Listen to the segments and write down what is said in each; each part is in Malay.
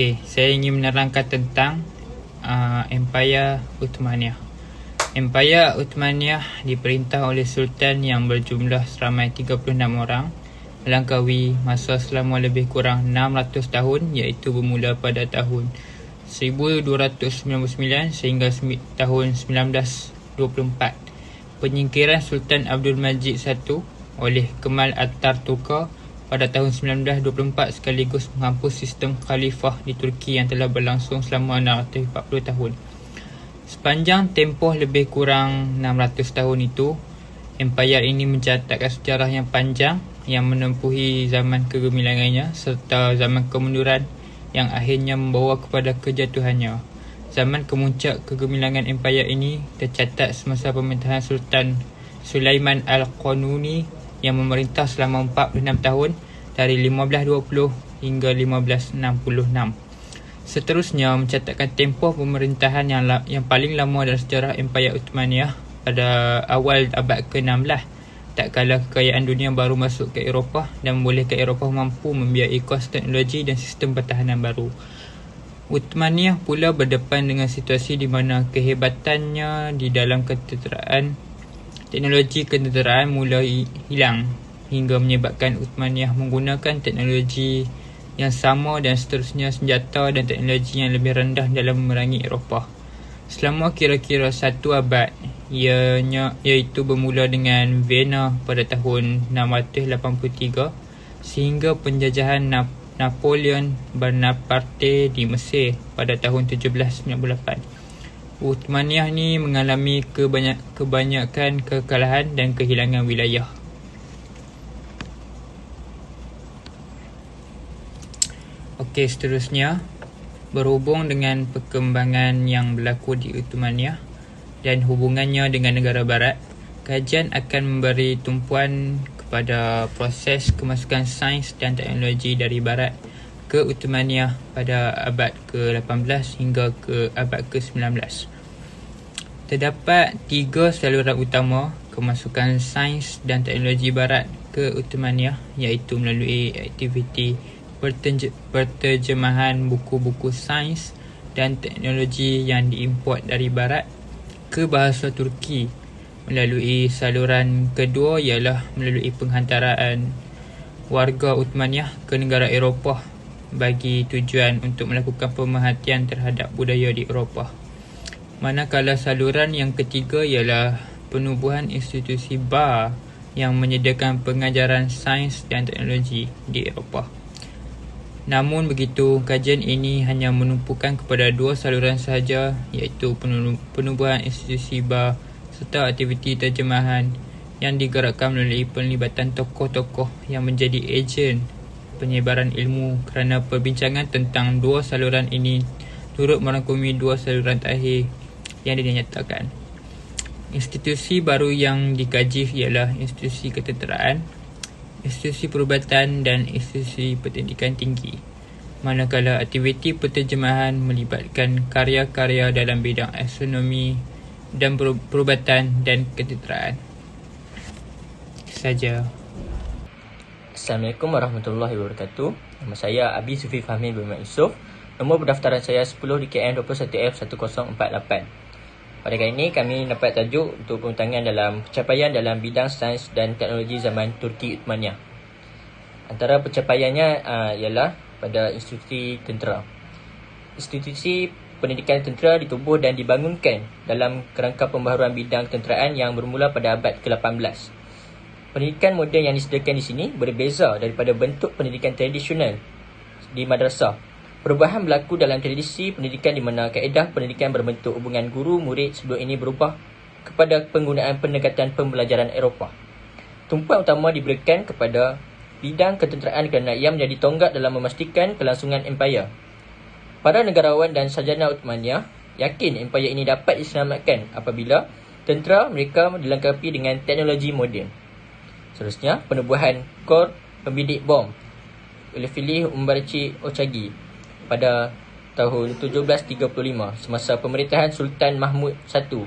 Okey, saya ingin menerangkan tentang Empayar Uthmaniyah. Empayar Uthmaniyah diperintah oleh Sultan yang berjumlah seramai 36 orang melangkaui masa selama lebih kurang 600 tahun, iaitu bermula pada tahun 1299 sehingga tahun 1924. Penyingkiran Sultan Abdul Majid I oleh Kemal Atatürk pada tahun 1924 sekaligus menghapus sistem khalifah di Turki yang telah berlangsung selama 640 tahun. Sepanjang tempoh lebih kurang 600 tahun itu, empayar ini mencatatkan sejarah yang panjang yang menempuhi zaman kegemilangannya serta zaman kemunduran yang akhirnya membawa kepada kejatuhannya. Zaman kemuncak kegemilangan empayar ini tercatat semasa pemerintahan Sultan Sulaiman Al-Qanuni yang memerintah selama 46 tahun dari 1520 hingga 1566. Seterusnya mencatatkan tempoh pemerintahan yang paling lama dalam sejarah Empayar Uthmaniyah pada awal abad ke-16, tak kala kekayaan dunia baru masuk ke Eropah dan membolehkan Eropah mampu membiayai kos teknologi dan sistem pertahanan baru. Uthmaniyah pula berdepan dengan situasi di mana kehebatannya di dalam teknologi ketenteraan mulai hilang hingga menyebabkan Uthmaniyah menggunakan teknologi yang sama dan seterusnya senjata dan teknologi yang lebih rendah dalam memerangi Eropah. Selama kira-kira satu abad, iaitu bermula dengan Vienna pada tahun 683 sehingga penjajahan Napoleon Bonaparte di Mesir pada tahun 1798. Uthmaniyah ni mengalami kebanyakan kekalahan dan kehilangan wilayah. Okey, seterusnya berhubung dengan perkembangan yang berlaku di Uthmaniyah dan hubungannya dengan negara barat, kajian akan memberi tumpuan kepada proses kemasukan sains dan teknologi dari barat ke Uthmaniyah pada abad ke-18 hingga ke abad ke-19. Terdapat 3 saluran utama kemasukan sains dan teknologi barat ke Uthmaniyah, iaitu melalui aktiviti perterjemahan buku-buku sains dan teknologi yang diimport dari barat ke bahasa Turki. Melalui saluran kedua ialah melalui penghantaraan warga Uthmaniyah ke negara Eropah bagi tujuan untuk melakukan pemerhatian terhadap budaya di Eropah. Manakala saluran yang ketiga ialah penubuhan institusi BAR yang menyediakan pengajaran sains dan teknologi di Eropah. Namun begitu, kajian ini hanya menumpukan kepada 2 saluran sahaja, iaitu penubuhan institusi BAR serta aktiviti terjemahan yang digerakkan melalui penlibatan tokoh-tokoh yang menjadi ejen penyebaran ilmu, kerana perbincangan tentang 2 saluran ini turut merangkumi 2 saluran terakhir yang dinyatakan. Institusi baru yang dikaji ialah institusi ketenteraan, institusi perubatan dan institusi pendidikan tinggi. Manakala aktiviti penterjemahan melibatkan karya-karya dalam bidang astronomi dan perubatan dan ketenteraan. Saja. Assalamualaikum warahmatullahi wabarakatuh. Nama saya Abi Sufi Fahmi bin Mat Yusof. Nombor pendaftaran saya 10 DKN 21F1048. Pada kali ini kami dapat tajuk untuk pembentangan dalam pencapaian dalam bidang sains dan teknologi zaman Turki Uthmaniyah. Antara pencapaiannya ialah pada institusi tentera. Institusi pendidikan tentera ditubuh dan dibangunkan dalam kerangka pembaharuan bidang ketenteraan yang bermula pada abad ke-18. Pendidikan moden yang disediakan di sini berbeza daripada bentuk pendidikan tradisional di madrasah. Perubahan berlaku dalam tradisi pendidikan di mana kaedah pendidikan berbentuk hubungan guru-murid sebelum ini berubah kepada penggunaan pendekatan pembelajaran Eropah. Tumpuan utama diberikan kepada bidang ketenteraan kerana ia menjadi tonggak dalam memastikan kelangsungan empayar. Para negarawan dan sarjana Uthmaniyah yakin empayar ini dapat diselamatkan apabila tentera mereka dilengkapi dengan teknologi moden. Seterusnya, penubuhan kor pembidik bom oleh Filih Umbarci Ochagi pada tahun 1735 semasa pemerintahan Sultan Mahmud I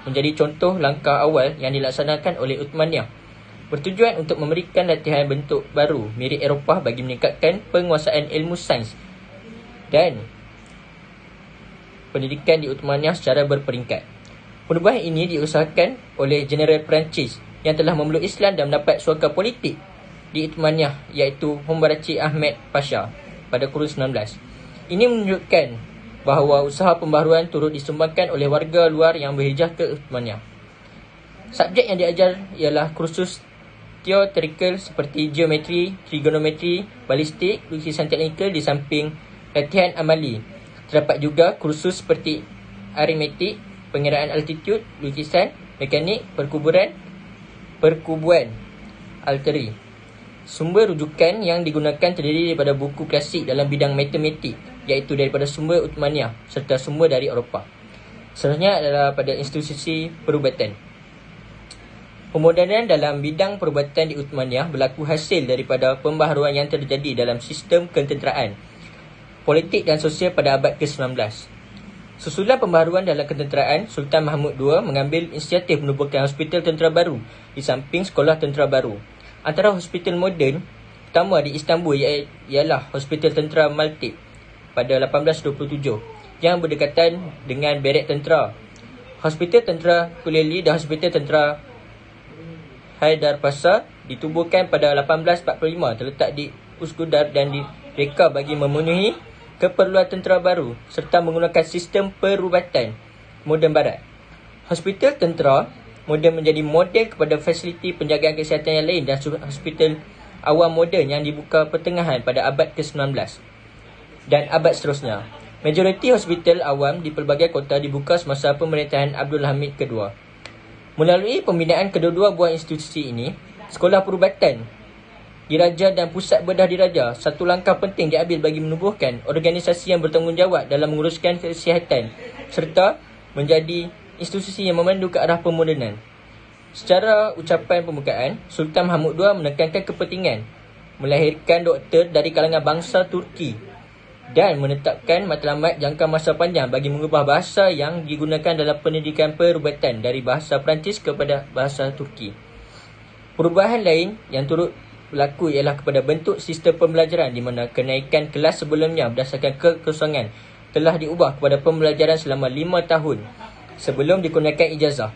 menjadi contoh langkah awal yang dilaksanakan oleh Uthmaniyah, bertujuan untuk memberikan latihan bentuk baru mirip Eropah bagi meningkatkan penguasaan ilmu sains dan pendidikan di Uthmaniyah secara berperingkat. Perubahan ini diusahakan oleh Jeneral Perancis yang telah memeluk Islam dan mendapat suaka politik di Uthmaniyah, iaitu Pembarci Ahmed Pasha pada kurun 19. Ini menunjukkan bahawa usaha pembaharuan turut disumbangkan oleh warga luar yang berhijrah ke Uthmaniyah. Subjek yang diajar ialah kursus teoretikal seperti geometri, trigonometri, balistik, lukisan teknikal di samping latihan amali. Terdapat juga kursus seperti aritmetik, pengiraan altitude, lukisan, mekanik, perkubuan, alteri. Sumber rujukan yang digunakan terdiri daripada buku klasik dalam bidang matematik, iaitu daripada sumber Uthmaniyah serta sumber dari Eropah. Seterusnya adalah pada institusi perubatan. Pemodernan dalam bidang perubatan di Uthmaniyah berlaku hasil daripada pembaharuan yang terjadi dalam sistem ketenteraan, politik dan sosial pada abad ke-19. Susulan pembaharuan dalam ketenteraan, Sultan Mahmud II mengambil inisiatif menubuhkan hospital tentera baru di samping sekolah tentera baru. Antara hospital moden pertama di Istanbul ialah Hospital Tentera Maltip pada 1827 yang berdekatan dengan barek tentera. Hospital Tentera Kuleli dan Hospital Tentera Haydarpasa ditubuhkan pada 1845, terletak di Uskudar dan direka bagi memenuhi keperluan tentera baru serta menggunakan sistem perubatan moden barat. Hospital tentera moden menjadi model kepada fasiliti penjagaan kesihatan yang lain dan hospital awam moden yang dibuka pertengahan pada abad ke-19 dan abad seterusnya. Majoriti hospital awam di pelbagai kota dibuka semasa pemerintahan Abdul Hamid II. Melalui pembinaan kedua-dua buah institusi ini, sekolah perubatan diraja dan pusat bedah diraja, satu langkah penting diambil bagi menubuhkan organisasi yang bertanggungjawab dalam menguruskan kesihatan serta menjadi institusi yang memandu ke arah pemodenan. Secara ucapan pembukaan, Sultan Mahmud II menekankan kepentingan melahirkan doktor dari kalangan bangsa Turki dan menetapkan matlamat jangka masa panjang bagi mengubah bahasa yang digunakan dalam pendidikan perubatan dari bahasa Perancis kepada bahasa Turki. Perubahan lain yang turut berlaku ialah kepada bentuk sistem pembelajaran di mana kenaikan kelas sebelumnya berdasarkan kekosongan telah diubah kepada pembelajaran selama 5 tahun sebelum dikurniakan ijazah.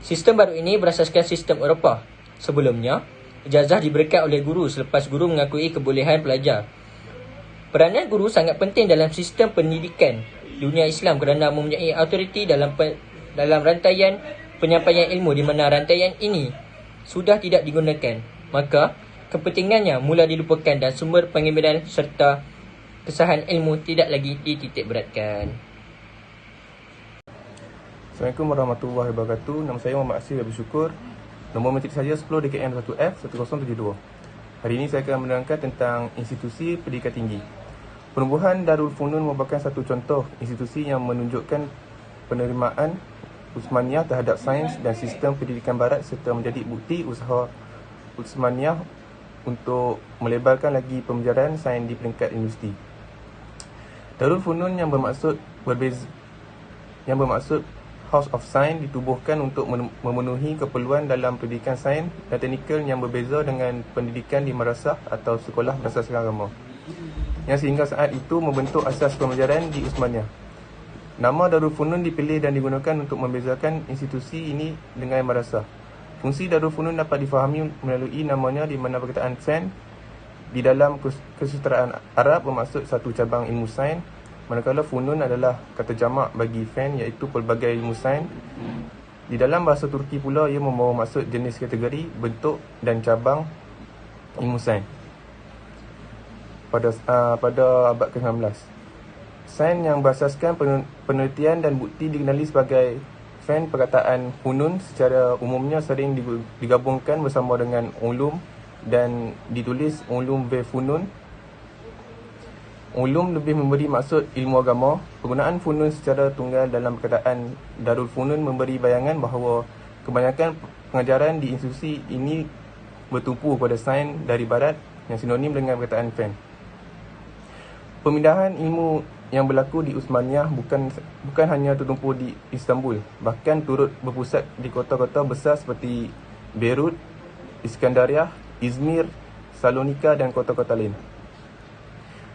Sistem baru ini berasaskan sistem Eropah. Sebelumnya, ijazah diberikan oleh guru selepas guru mengakui kebolehan pelajar. Peranan guru sangat penting dalam sistem pendidikan dunia Islam kerana mempunyai autoriti dalam rantaian penyampaian ilmu di mana rantaian ini sudah tidak digunakan. Maka, kepentingannya mula dilupakan dan sumber pengambilan serta kesahan ilmu tidak lagi dititik beratkan. Assalamualaikum warahmatullahi wabarakatuh. Nama saya Muhammad Asir Abdul Syukur. Nombor matrik saya 10 DKM 1F 1072. Hari ini saya akan menerangkan tentang institusi pendidikan tinggi. Penubuhan Darul Funun merupakan satu contoh institusi yang menunjukkan penerimaan Uthmaniyah terhadap sains dan sistem pendidikan barat serta menjadi bukti usaha Uthmaniyah untuk melebarkan lagi pembelajaran sains di peringkat universiti. Darul Funun yang bermaksud House of Science ditubuhkan untuk memenuhi keperluan dalam pendidikan sains dan teknikal yang berbeza dengan pendidikan di madrasah atau sekolah berasaskan agama, yang sehingga saat itu membentuk asas pembelajaran di Uthmaniyah. Nama Darul Funun dipilih dan digunakan untuk membezakan institusi ini dengan madrasah. Fungsi Darul Funun dapat difahami melalui namanya di mana perkataan sains di dalam kesusastraan Arab bermaksud satu cabang ilmu sains, manakala funun adalah kata jamak bagi fen iaitu pelbagai ilmu sains. Di dalam bahasa Turki pula ia membawa maksud jenis kategori, bentuk dan cabang ilmu sains. Pada abad ke-19, sains yang berasaskan penelitian dan bukti dikenali sebagai fen. Perkataan funun secara umumnya sering digabungkan bersama dengan ulum dan ditulis ulum ve funun. Ulum lebih memberi maksud ilmu agama. Penggunaan funun secara tunggal dalam perkataan Darul Funun memberi bayangan bahawa kebanyakan pengajaran di institusi ini bertumpu pada sains dari barat yang sinonim dengan perkataan fen. Pemindahan ilmu yang berlaku di Uthmaniyah bukan hanya tertumpu di Istanbul, bahkan turut berpusat di kota-kota besar seperti Beirut, Iskandariah, Izmir, Salonika dan kota-kota lain.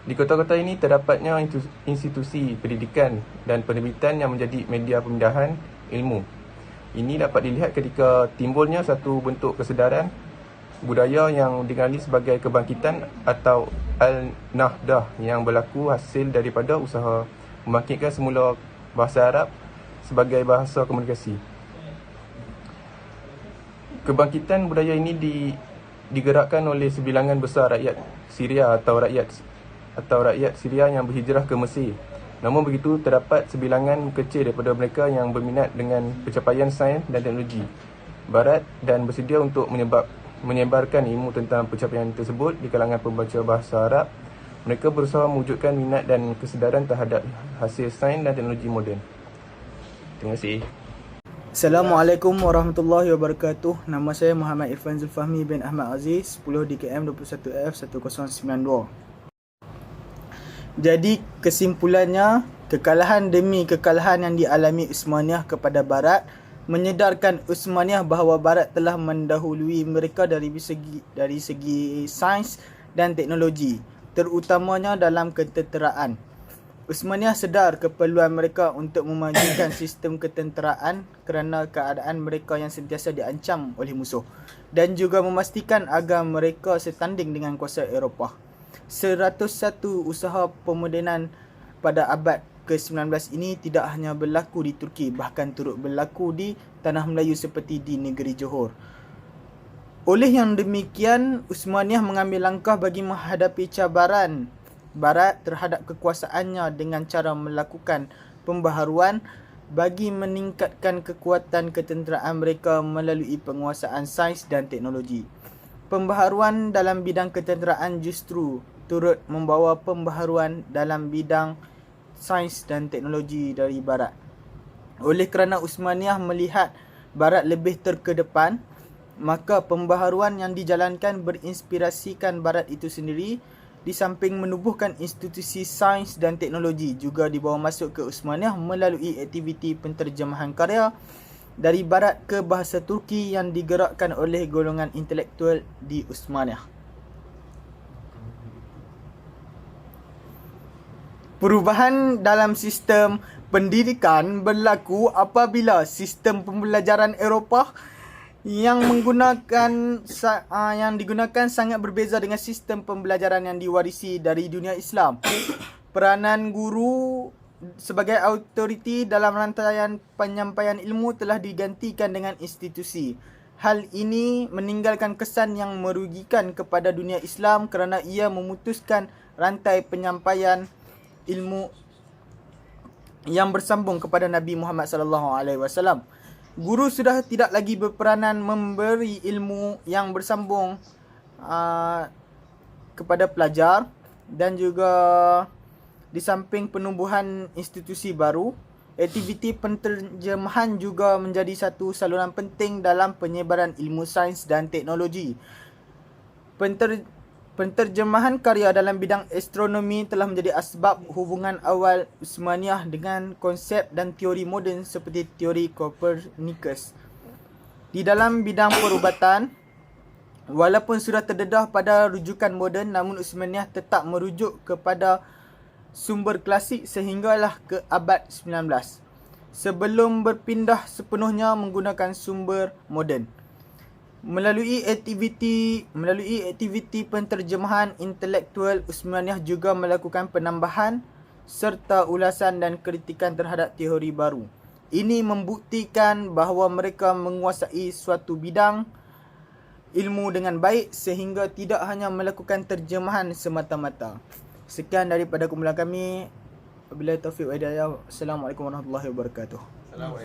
Di kota-kota ini terdapatnya institusi pendidikan dan penerbitan yang menjadi media pemindahan ilmu. Ini dapat dilihat ketika timbulnya satu bentuk kesedaran budaya yang dikenali sebagai kebangkitan atau Al-Nahdah yang berlaku hasil daripada usaha membangkitkan semula bahasa Arab sebagai bahasa komunikasi. Kebangkitan budaya ini digerakkan oleh sebilangan besar rakyat Syria atau rakyat Syria yang berhijrah ke Mesir. Namun begitu, terdapat sebilangan kecil daripada mereka yang berminat dengan pencapaian sains dan teknologi Barat dan bersedia untuk menyebarkan ilmu tentang pencapaian tersebut di kalangan pembaca bahasa Arab. Mereka berusaha mewujudkan minat dan kesedaran terhadap hasil sains dan teknologi moden. Terima kasih. Assalamualaikum warahmatullahi wabarakatuh. Nama saya Muhammad Irfan Zulfahmi bin Ahmad Aziz, 10 DKM 21F1092. Jadi kesimpulannya, kekalahan demi kekalahan yang dialami Uthmaniyah kepada Barat menyedarkan Uthmaniyah bahawa Barat telah mendahului mereka dari segi sains dan teknologi, terutamanya dalam ketenteraan. Uthmaniyah sedar keperluan mereka untuk memajukan sistem ketenteraan kerana keadaan mereka yang sentiasa diancam oleh musuh dan juga memastikan agar mereka setanding dengan kuasa Eropah. 101 usaha pemodenan pada abad ke-19 ini tidak hanya berlaku di Turki, bahkan turut berlaku di Tanah Melayu seperti di negeri Johor. Oleh yang demikian, Uthmaniyah mengambil langkah bagi menghadapi cabaran Barat terhadap kekuasaannya dengan cara melakukan pembaharuan bagi meningkatkan kekuatan ketenteraan mereka melalui penguasaan sains dan teknologi. Pembaharuan dalam bidang ketenteraan justru turut membawa pembaharuan dalam bidang sains dan teknologi dari Barat. Oleh kerana Uthmaniyah melihat Barat lebih terkedepan, maka pembaharuan yang dijalankan berinspirasikan Barat itu sendiri. Di samping menubuhkan institusi sains dan teknologi, juga dibawa masuk ke Uthmaniyah melalui aktiviti penterjemahan karya dari Barat ke bahasa Turki yang digerakkan oleh golongan intelektual di Uthmaniyah. Perubahan dalam sistem pendidikan berlaku apabila sistem pembelajaran Eropah yang digunakan sangat berbeza dengan sistem pembelajaran yang diwarisi dari dunia Islam. Peranan guru sebagai autoriti dalam rantaian penyampaian ilmu telah digantikan dengan institusi. Hal ini meninggalkan kesan yang merugikan kepada dunia Islam kerana ia memutuskan rantai penyampaian ilmu yang bersambung kepada Nabi Muhammad SAW. Guru sudah tidak lagi berperanan memberi ilmu yang bersambung kepada pelajar, dan juga di samping penumbuhan institusi baru, aktiviti penterjemahan juga menjadi satu saluran penting dalam penyebaran ilmu sains dan teknologi. Penterjemahan karya dalam bidang astronomi telah menjadi asbab hubungan awal Uthmaniyah dengan konsep dan teori moden seperti teori Copernicus. Di dalam bidang perubatan, walaupun sudah terdedah pada rujukan moden, namun Uthmaniyah tetap merujuk kepada sumber klasik sehinggalah ke abad 19 sebelum berpindah sepenuhnya menggunakan sumber moden. Melalui aktiviti penterjemahan intelektual, Uthmaniyah juga melakukan penambahan serta ulasan dan kritikan terhadap teori baru. Ini membuktikan bahawa mereka menguasai suatu bidang ilmu dengan baik sehingga tidak hanya melakukan terjemahan semata-mata. Sekian daripada kumpulan kami. Wabillahi taufiq wa hidayah. Assalamualaikum warahmatullahi wabarakatuh.